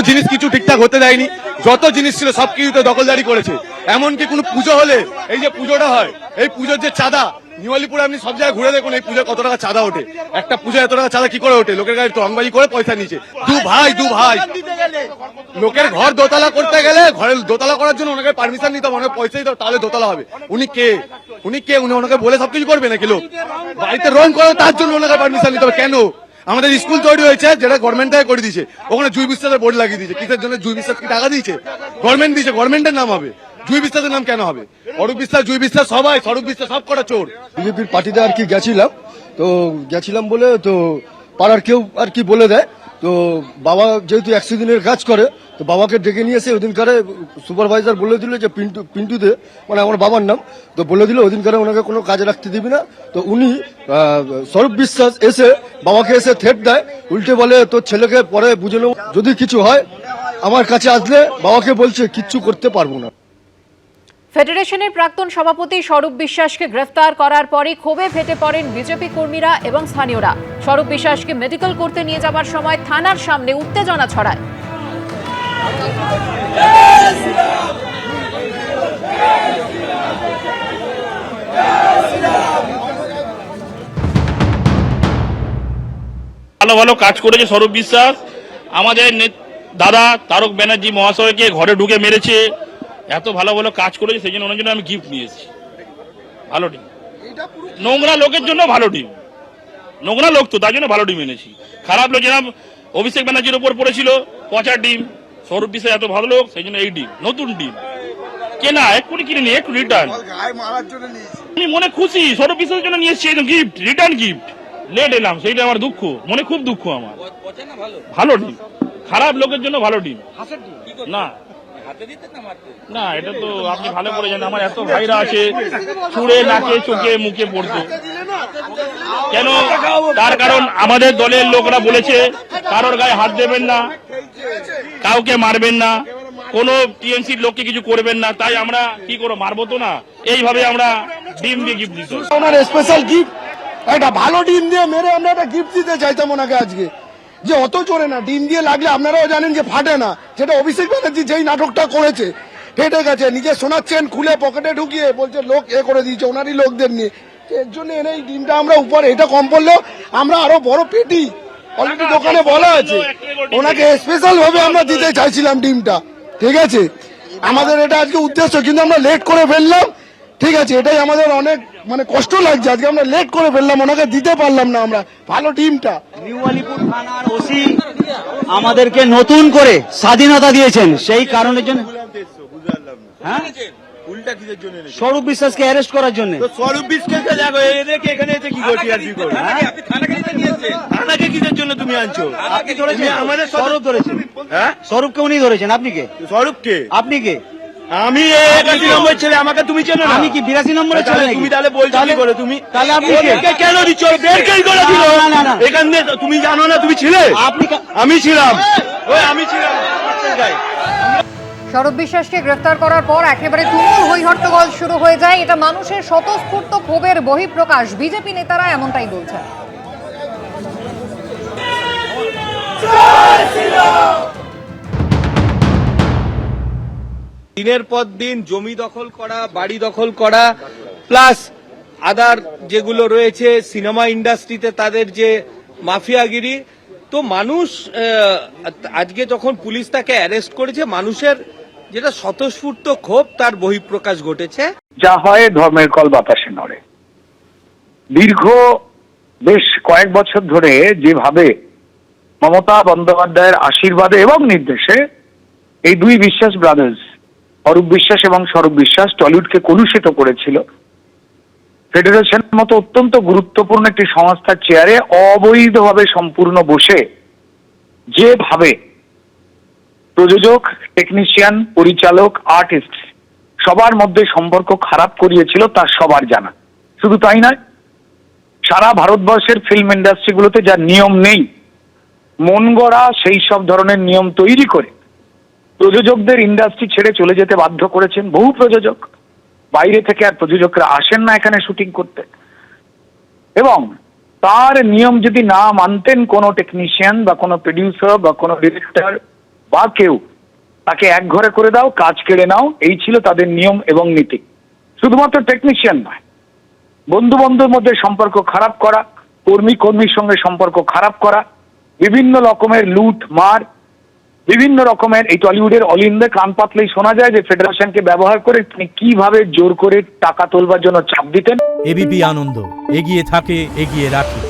জিনিস কিছু ঠিকঠাক হতে দেয়নি, যত জিনিস ছিল সব কিছুতে দখলদারি করেছে। এমনকি কোনো পুজো হলে, এই যে পুজোটা হয়, এই পুজোর যে চাঁদা, নিওয়ালিপুরে আপনি সব জায়গায় ঘুরে দেখুন এই পুজোয় কত টাকা চাঁদা ওঠে। একটা পুজোয় এত টাকা চাঁদা কি করে ওঠে? লোকের গাড়ি রংবাজি করে পয়সা নিচে। দু ভাই লোকের ঘর দোতলা করতে গেলে, ঘরের দোতলা করার জন্য ওনাকে পারমিশন নিতে হবে, ওনাকে পয়সা দিতে হবে, তাহলে দোতলা হবে। উনি কে? উনি ওনাকে বলে সবকিছু করবে নাকি? লোক বাড়িতে রং করে তার জন্য ওনাকে পারমিশন নিতে হবে কেন? আমাদের স্কুল তৈরি হয়েছে যেটা গভর্নমেন্ট থেকে করে দিয়েছে, ওখানে জুই বিশ্বাসের বোর্ড লাগিয়ে দিয়েছে। কিসের জন্য? জুই বিশ্বাস কি টাকা দিয়েছে? গভর্নমেন্ট দিয়েছে, গভর্নমেন্টের নাম হবে, জুই বিশ্বাসের নাম কেন হবে? অরূপ বিশ্বাস, জুই বিশ্বাস, সবাই স্বরূপ বিশ্বাস সব কটা চোর। বিজেপির পার্টিতে আর কি গেছিলাম বলে তো পাড়ার কেউ আর কি বলে দেয়, তো বাবা যেহেতু 100 দিনের কাজ করে, তো বাবাকে ডেকে নিয়ে এসে ওদিনকারে সুপারভাইজার বলে দিল যে পিন্টুতে, মানে আমার বাবার নাম, তো বলে দিল ওদিনকারে ওনাকে কোনো কাজে রাখতে দিবি না। তো উনি স্বরূপ বিশ্বাস এসে বাবাকে এসে থ্রেট দেয়, উল্টে বলে তোর ছেলেকে পরে বুঝে নেব, যদি কিছু হয় আমার কাছে আসলে বাবাকে বলছে কিচ্ছু করতে পারবো না। ফেডারেশনের প্রাক্তন সভাপতি স্বরূপ বিশ্বাসকে গ্রেফতার করার পরই ক্ষোভে ফেটে পড়েন বিজেপি কর্মীরা এবং স্থানীয়রা। স্বরূপ বিশ্বাসকে মেডিকেল করতে নিয়ে যাবার সময় থানার সামনে উত্তেজনা ছড়ায়। ভালো ভালো কাজ করেছে স্বরূপ বিশ্বাস, আমাদের দাদা তারক ব্যানার্জি মহাশয়কে ঘরে ঢুকে মেরেছে, এত ভালো ভালো কাজ করেছে, সেই জন্য ওনার জন্য আমি গিফট নিয়েছি। ভালো ডিম, নোংরা লোকের জন্য ভালো ডিম, নোংরা লোক তো তার জন্য ভালো ডিম এনেছি। খারাপ লোক যেরকম অভিষেক ব্যানার্জির উপর পড়েছিল পচা ডিম, স্বরূপ বিশ্বাস এত ভালো লোক, সেই জন্য এই ডিম, নতুন ডিম কেনা, এক্ষুনি কিনে নিয়ে একটু রিটার্ন। আমি মনে খুশি, স্বরূপ বিশ্বাসের জন্য নিয়ে এসেছি গিফট, রিটার্ন গিফট। লেট এলাম, সেইটা আমার দুঃখ, মনে খুব দুঃখ আমার। ভালো ডিম, খারাপ লোকের জন্য ভালো ডিম না, না এটা তো আপনি ভালো করে জানেন। আমার এত ভাইরা আছে, ছুঁড়ে নাকে চোখে মুখে পড়তো কেন? তার কারণ আমাদের দলের লোকরা বলেছে কারোর গায়ে হাত দেবেন না, কাউকে মারবেন না, কোন টিএমসির লোককে কিছু করবেন না, তাই আমরা কি করবো, মারবো তো না, এইভাবে আমরা ডিম দিয়ে গিফট দিত। ওনার স্পেশাল গিফট একটা ভালো ডিম দিয়ে মেরে আমরা একটা গিফট দিতে চাইতাম ওনাকে আজকে, যে অত চলে না, ডিম দিয়ে লাগলে আপনারাও জানেন যে ফাটে না, যেটা অভিষেক ব্যানার্জি যেই নাটকটা করেছে ফেটে গেছে, নিজে সোনার চেন খুলে পকেটে ঢুকিয়ে বলছে লোক এ করে দিয়েছে ওনারই লোকদের নিয়ে, এর জন্য এনে এই ডিমটা আমরা উপরে, এটা কম পড়লেও আমরা আরো বড় পেটি অলরেডি দোকানে বলা আছে, ওনাকে স্পেশাল ভাবে আমরা দিতে চাইছিলাম ডিমটা, ঠিক আছে? আমাদের এটা আজকে উদ্দেশ্য, কিন্তু আমরা লেট করে ফেললাম, ঠিক আছে? এটাই আমাদের অনেক মানে কষ্ট লাগছে, আজকে আমরা লেট করে ফেললাম, ওনাকে দিতে পারলাম না আমরা ভালো টিমটা। নিউ আলিপুর থানার ওসি আমাদেরকে নতুন করে স্বাধীনতা দিয়েছেন, সেই কারণের জন্য স্বরূপ বিশ্বাসকে অ্যারেস্ট করার জন্য। স্বরূপ বিশ্বাসকে দেখো এদেরকে এখানে এসে কি করছি আর কি করছি? থানাকে কিসের জন্য তুমি আনছো? আপনি ধরেছেন, আমাদের স্বরূপ ধরেছেন। হ্যাঁ, স্বরূপকে উনি ধরেছেন। আপনি কে? স্বরূপকে? আপনি কে? আমি 81 নম্বর ছেলে, আমাকে তুমি চেনো না? আমি কি 82 নম্বরের ছেলে? তুমি তাহলে বলছো কি করে তুমি? তাহলে আপনি কে? কেন দিচ্ছ? বেরকেই করে দিল। না এখান দিয়ে তুমি জানো না তুমি ছিলে? আপনি আমি ছিলাম, আমি ছিলাম। স্বরূপ বিশ্বাসকে গ্রেফতার করার পর একেবারে তুমুল হইহট্টগোল শুরু হয়ে যায়। এটা মানুষের স্বতঃস্ফূর্ত ক্ষোভের বহিঃপ্রকাশ, বিজেপি নেতারা এমনটাই বলছেন। দিনের পর দিন জমি দখল করা, বাড়ি দখল করা, প্লাস আদার যেগুলো রয়েছে সিনেমা ইন্ডাস্ট্রিতে তাদের যে মাফিয়াগিরি, তো মানুষ আজকে যখন পুলিশ তাকে অ্যারেস্ট করেছে, মানুষের যেটা স্বতঃস্ফূর্ত ক্ষোভ তার বহিঃপ্রকাশ ঘটেছে। যা হয় ধর্মের কল বাতাসে নড়ে। দীর্ঘ বেশ কয়েক বছর ধরে যেভাবে মমতা বন্দ্যোপাধ্যায়ের আশীর্বাদে এবং নির্দেশে এই দুই বিশ্বাস ব্রাদার্স, অরূপ বিশ্বাস এবং স্বরূপ বিশ্বাস, টলিউডকে কলুষিত করেছিল, ফেডারেশনের মতো অত্যন্ত গুরুত্বপূর্ণ একটি সংস্থার চেয়ারে অবৈধভাবে সম্পূর্ণ বসে যেভাবে প্রযোজক, টেকনিশিয়ান, পরিচালক, আর্টিস্ট সবার মধ্যে সম্পর্ক খারাপ করিয়েছিল তা সবার জানা। শুধু তাই নয়, সারা ভারতবর্ষের ফিল্ম ইন্ডাস্ট্রিগুলোতে যা নিয়ম নেই, মন গড়া সেই সব ধরনের নিয়ম তৈরি করে প্রযোজকদের ইন্ডাস্ট্রি ছেড়ে চলে যেতে বাধ্য করেছেন বহু প্রযোজক। বাইরে থেকে আর প্রযোজকরা আসেন না এখানে শুটিং করতে, এবং তার নিয়ম যদি না মানতেন কোনো টেকনিশিয়ান বা কোনো প্রডিউসার বা কোনো ডিরেক্টর বা কেউ তাকে এক ঘরে করে দাও, কাজ কেড়ে নাও, এই ছিল তাদের নিয়ম এবং নীতি। শুধুমাত্র টেকনিশিয়ান নয়, বন্ধু বন্ধুর মধ্যে সম্পর্ক খারাপ করা, কর্মীর সঙ্গে সম্পর্ক খারাপ করা, বিভিন্ন রকমের লুট মার, বিভিন্ন রকমের, এই টলিউডের অলিন্দে কান পাতলেই শোনা যায় যে ফেডারেশনকে ব্যবহার করে তিনি কিভাবে জোর করে টাকা তোলবার জন্য চাপ দিতেন। এবিপি আনন্দ এগিয়ে থাকে, এগিয়ে রাখে।